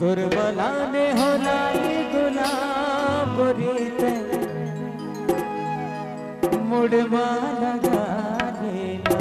गुरबलाने हो लाई गुलाब रीते मुड़मा लगा देना।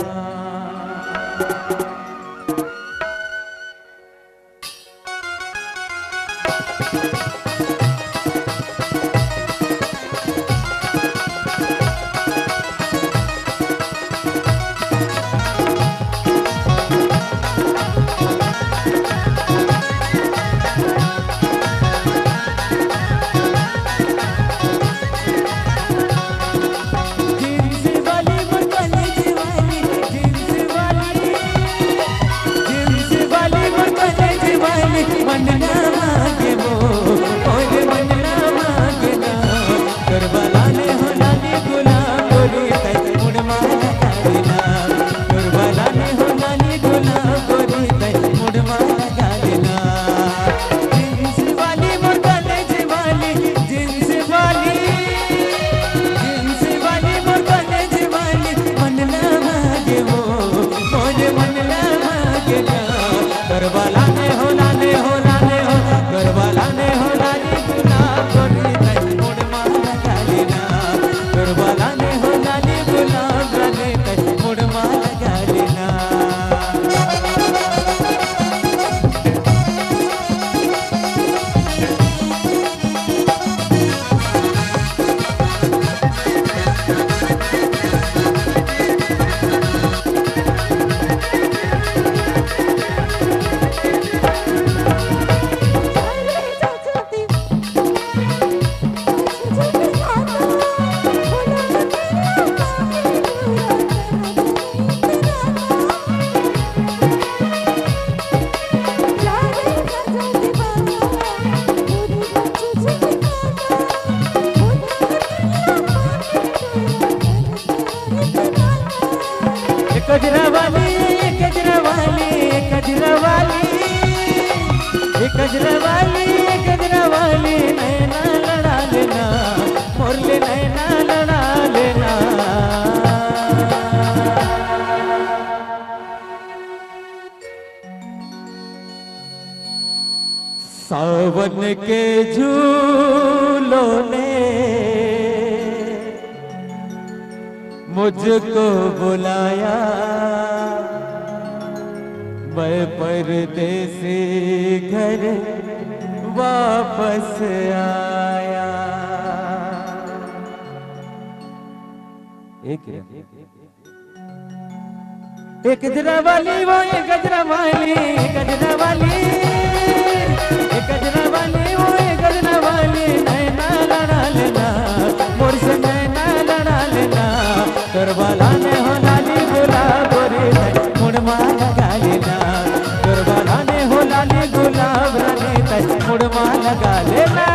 गजरावाली नैना लड़ा लेना मुरली नैना लड़ा लेना। सावन के झूलों ने मुझको बुलाया, मैं परदेसी घर वापस आया। एक गजरा वाली वो एक गजरा वाली, गजरा वाली एक गजरा वाली वो एक गजरा वाली नैना लड़ा लेना मोर से नैना लड़ा लेना। करवाला ने हो लाली गुलाब रे मुड़मा लगा लेना, करवाला ने हो लाली गुलाब रे मुड़मा लगा लेना।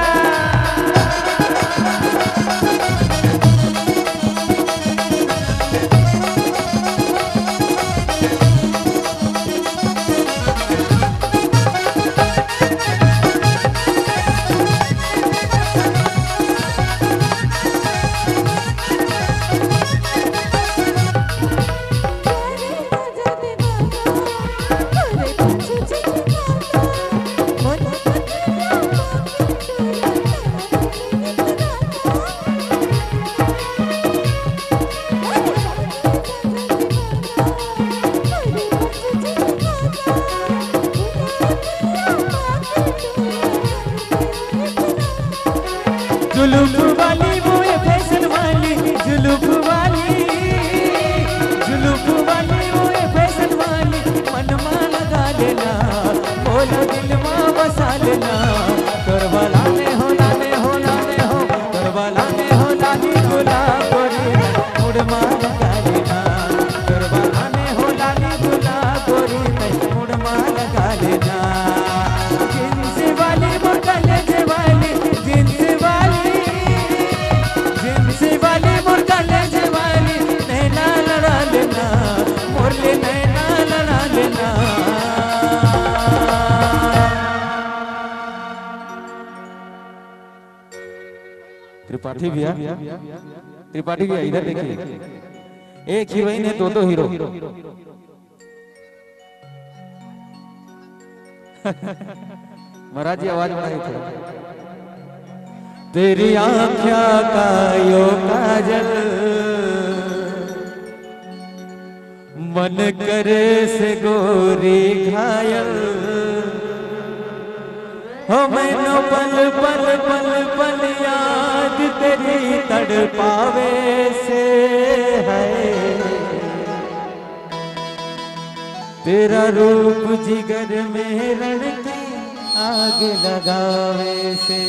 जुलूफ वाली वो ये फैशन वाली, जुलूफ वाली वो ये फैशन वाली मनमा लगा लेना बोला दिल में बसा लेना। करवाला ने हो लाने हो लाने हो, करवाला ने हो लाली गुलाब रे मुड़मा लगा लेना, करवाला ने हो लाली गुलाब रे मुड़मा लगा लेना। जींस वाली वो कलेज वाली, जींस वाली मुर्गलेज वाली नैना लड़ा लेना मुरली नैना लड़ा लेना। त्रिपाठी भैया, त्रिपाठी भैया इधर देखिए, एक हीरोइन है दो हीरो। महाराज जी आवाज बढ़ाई थे। तेरी आँखिया का यो काजल मन करे से गोरी घायल हो मैनो पल पल पल पल याद तेरी तड़पावे से है तेरा रूप जिगर में रणके आग लगावे से।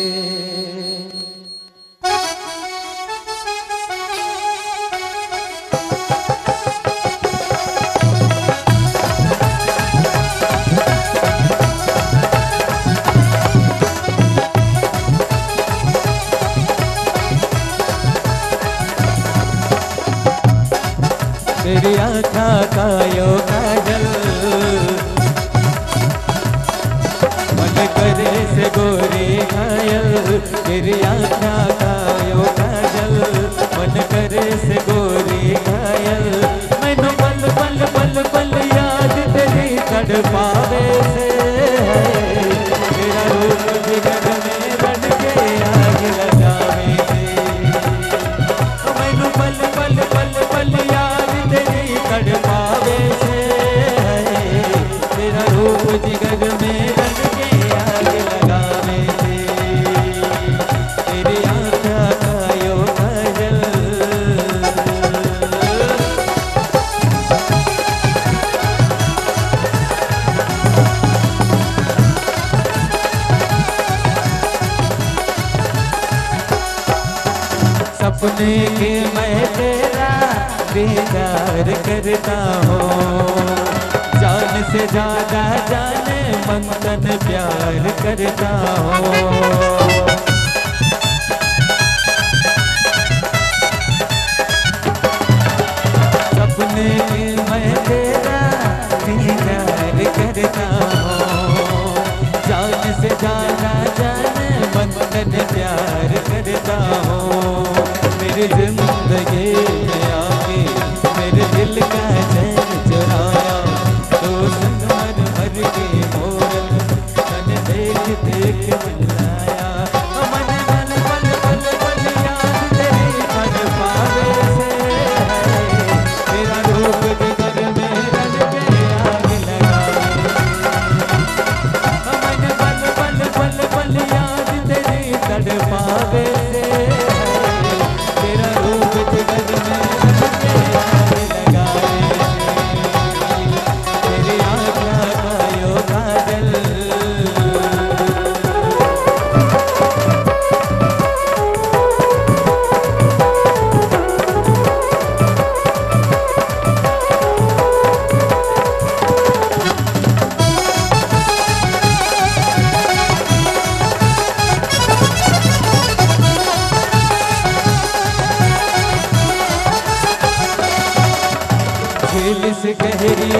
तेरी आँखा का यो काजल मन करे से गोरी घायल तेरी आँखा का यो काजल मन करे से गोरी घायल मैनू पल पल पल पल याद तेरी तड़पावे से तेरा रूप जिगर में बन के आग लगावे से मैनू पल पल पल पल याद तड़पावे से तेरा रूप जिगर में रंग के आग लगावे से तेरी आँखा का यो काजल। सपने के मैं तेरा दीदार करता हूँ जान से ज्यादा जाने मंगन प्यार करता हूँ। सपने में मैं तेरा दीदार करता हूँ जान से ज्यादा जाने मंगन प्यार करता हूँ। मेरी जिंदगी में आके मेरे दिल का चैन चुराया तो संगमर भर के मोर मन देख देख मिलाया मन मन पल पल पल याद तेरी तड़पावे से तेरा रूप जिगर में रंग के आग लगावे मन पल पल पल पल याद तेरी तड़पावे से तेरा रूप जिगर में रंग के आग लगावे तेरी आँखा का यो काजल। झील से गहरी